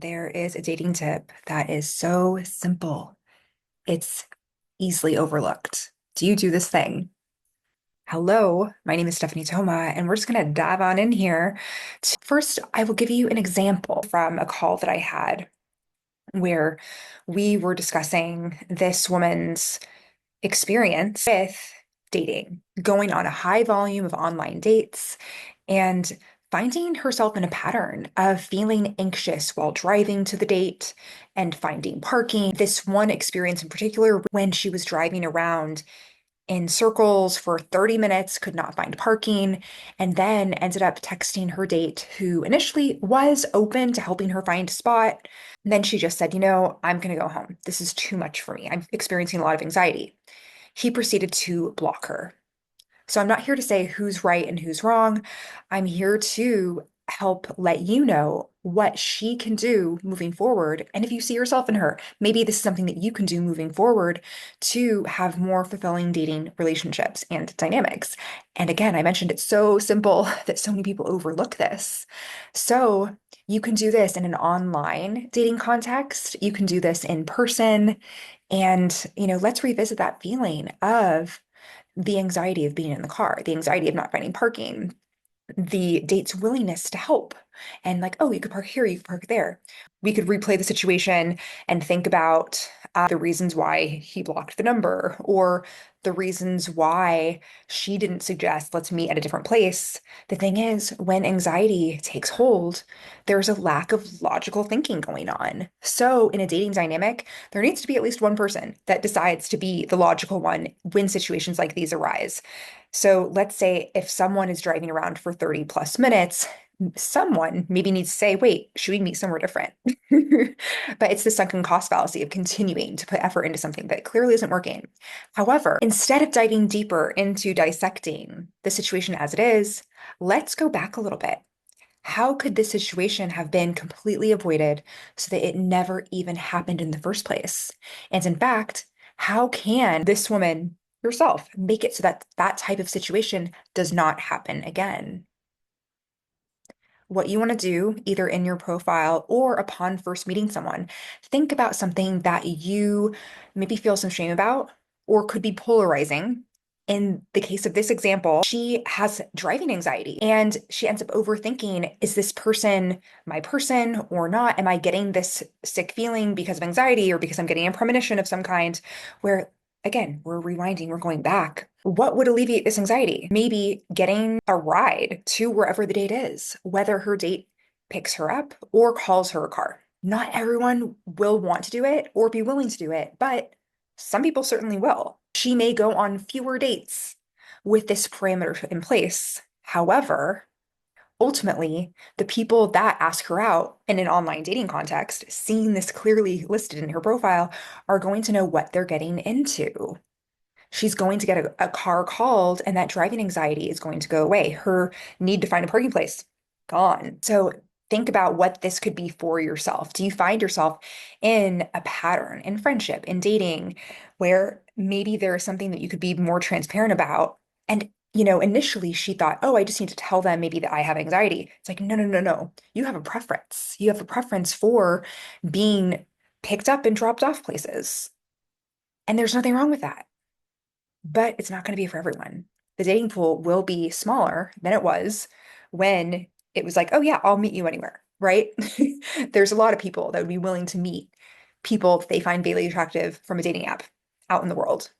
There is a dating tip that is so simple. It's easily overlooked. Do you do this thing? Hello, my name is Stephanie Toma, and we're just going to dive on in here. First, I will give you an example from a call that I had where we were discussing this woman's experience with dating, going on a high volume of online dates, and finding herself in a pattern of feeling anxious while driving to the date and finding parking. This one experience in particular, when she was driving around in circles for 30 minutes, could not find parking, and then ended up texting her date, who initially was open to helping her find a spot. And then she just said, I'm going to go home. This is too much for me. I'm experiencing a lot of anxiety. He proceeded to block her. So I'm not here to say who's right and who's wrong. I'm here to help let you know what she can do moving forward. And if you see yourself in her, maybe this is something that you can do moving forward to have more fulfilling dating relationships and dynamics. And again, I mentioned it's so simple that so many people overlook this. So you can do this in an online dating context. You can do this in person. And, let's revisit that feeling of the anxiety of being in the car, the anxiety of not finding parking, the date's willingness to help. And like, oh, you could park here, you could park there. We could replay the situation and think about the reasons why he blocked the number or the reasons why she didn't suggest let's meet at a different place. The thing is, when anxiety takes hold, there's a lack of logical thinking going on. So in a dating dynamic, there needs to be at least one person that decides to be the logical one when situations like these arise. So let's say if someone is driving around for 30 plus minutes, someone maybe needs to say, wait, should we meet somewhere different? But it's the sunken cost fallacy of continuing to put effort into something that clearly isn't working. However, instead of diving deeper into dissecting the situation as it is, let's go back a little bit. How could this situation have been completely avoided so that it never even happened in the first place? And in fact, how can this woman yourself make it so that that type of situation does not happen again? What you want to do, either in your profile or upon first meeting someone, think about something that you maybe feel some shame about or could be polarizing. In the case of this example, she has driving anxiety and she ends up overthinking, is this person my person or not? Am I getting this sick feeling because of anxiety or because I'm getting a premonition of some kind? Where again, we're rewinding, we're going back. What would alleviate this anxiety? Maybe getting a ride to wherever the date is, whether her date picks her up or calls her a car. Not everyone will want to do it or be willing to do it, but some people certainly will. She may go on fewer dates with this parameter in place. However, ultimately, the people that ask her out in an online dating context, seeing this clearly listed in her profile, are going to know what they're getting into. She's going to get a car called, and that driving anxiety is going to go away. Her need to find a parking place, gone. So think about what this could be for yourself. Do you find yourself in a pattern in friendship, in dating, where maybe there is something that you could be more transparent about? And, initially she thought, oh, I just need to tell them maybe that I have anxiety. It's like, no, no, no, no. You have a preference. You have a preference for being picked up and dropped off places. And there's nothing wrong with that, but it's not going to be for everyone. The dating pool will be smaller than it was when it was like, oh, yeah, I'll meet you anywhere, right? There's a lot of people that would be willing to meet people that they find vaguely attractive from a dating app out in the world.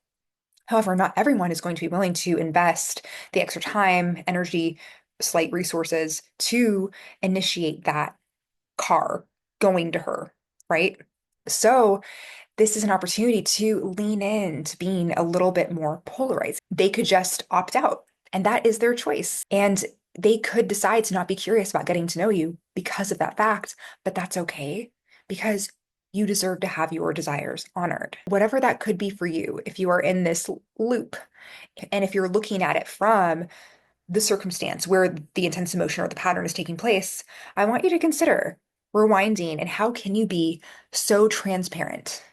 However, not everyone is going to be willing to invest the extra time, energy, slight resources to initiate that car going to her, right? So, this is an opportunity to lean in to being a little bit more polarized. They could just opt out, and that is their choice. And they could decide to not be curious about getting to know you because of that fact, but that's okay because you deserve to have your desires honored. Whatever that could be for you, if you are in this loop, and if you're looking at it from the circumstance where the intense emotion or the pattern is taking place, I want you to consider rewinding and how can you be so transparent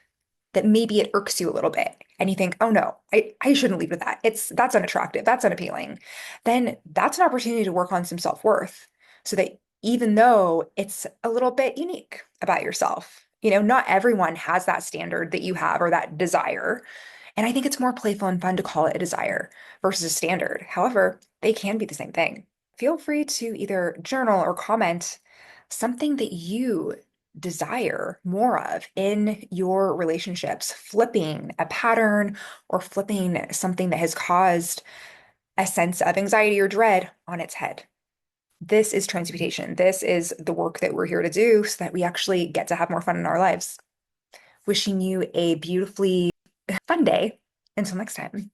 that maybe it irks you a little bit and you think, oh no, I shouldn't leave with that. That's unattractive. That's unappealing. Then that's an opportunity to work on some self-worth so that even though it's a little bit unique about yourself. Not everyone has that standard that you have or that desire. And I think it's more playful and fun to call it a desire versus a standard. However, they can be the same thing. Feel free to either journal or comment something that you desire more of in your relationships, flipping a pattern or flipping something that has caused a sense of anxiety or dread on its head. This is transmutation. This is the work that we're here to do so that we actually get to have more fun in our lives. Wishing you a beautifully fun day. Until next time.